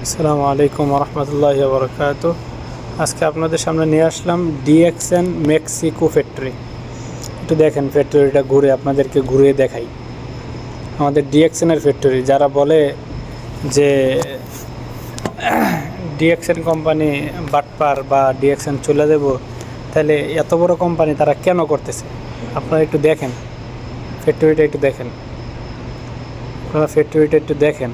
আসসালামু আলাইকুম রহমতুল্লাহি ওয়া বারাকাতুহু। আজকে আপনাদের সামনে নিয়ে আসলাম ডিএক্সএন মেক্সিকো ফ্যাক্টরি। একটু দেখেন ফ্যাক্টরিটা ঘুরে আপনাদেরকে ঘুরিয়ে দেখাই। আমাদের ডিএক্সএনের ফ্যাক্টরি। যারা বলে যে ডিএক্সএন কোম্পানি বাটপার বা ডিএক্সএন চলে দেব, তাহলে এত বড় কোম্পানি তারা কেন করতেছে? আপনারা একটু দেখেন ফ্যাক্টরিটা, একটু দেখেন আপনারা ফ্যাক্টরিটা একটু দেখেন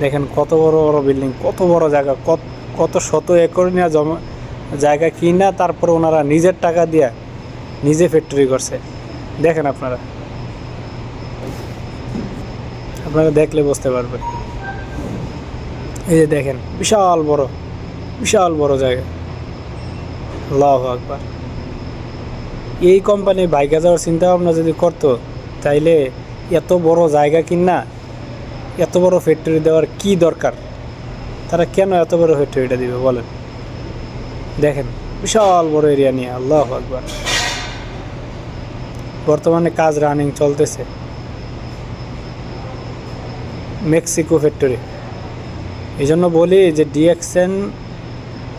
দেখেন কত বড় বড় বিল্ডিং, কত বড় জায়গা, কত শত একর নিয়ে জমা জায়গা কিনা তারপর ওনারা নিজের টাকা দিয়ে নিজে ফ্যাক্টরি করছে। দেখেন আপনারা দেখলে বুঝতে পারবেন। এই যে দেখেন বিশাল বড় জায়গা। আল্লাহু আকবার। এই কোম্পানি বাইকে যাওয়ার চিন্তা ভাবনা যদি করতো, তাইলে এত বড় জায়গা কিনা এত বড় ফ্যাক্টরি দেওয়ার কি দরকার? তারা কেন এত বড় ফ্যাক্টরিটা দিবে বলেন? দেখেন বিশাল বড় এরিয়া নিয়ে। আল্লাহু আকবার। বর্তমানে কাজ রানিং চলতেছে মেক্সিকো ফ্যাক্টরি। এই জন্য বলি যে ডিএক্সএন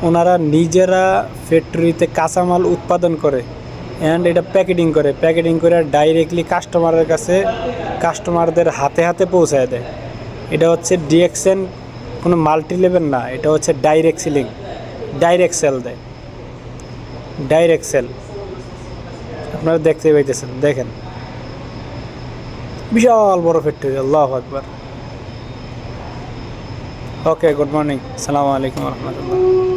ওনারা নিজেরা ফ্যাক্টরিতে কাঁচামাল উৎপাদন করে অ্যান্ড এটা প্যাকেটিং করে ডাইরেক্টলি কাস্টমারের কাছে, কাস্টমারদের হাতে হাতে পৌঁছায় দেয়। এটা হচ্ছে ডিএক্সএন কোনো মাল্টি লেভেল না, এটা হচ্ছে ডাইরেক্ট সেলিং, ডাইরেক্ট সেল দেয়, ডাইরেক্ট সেল। আপনারা দেখতে পাইতেছেন, দেখেন বিশাল বড় ফ্যাক্টরি। আল্লাহু আকবার। ওকে, গুড মর্নিং, আসসালামু আলাইকুম রহমতুল্লাহ।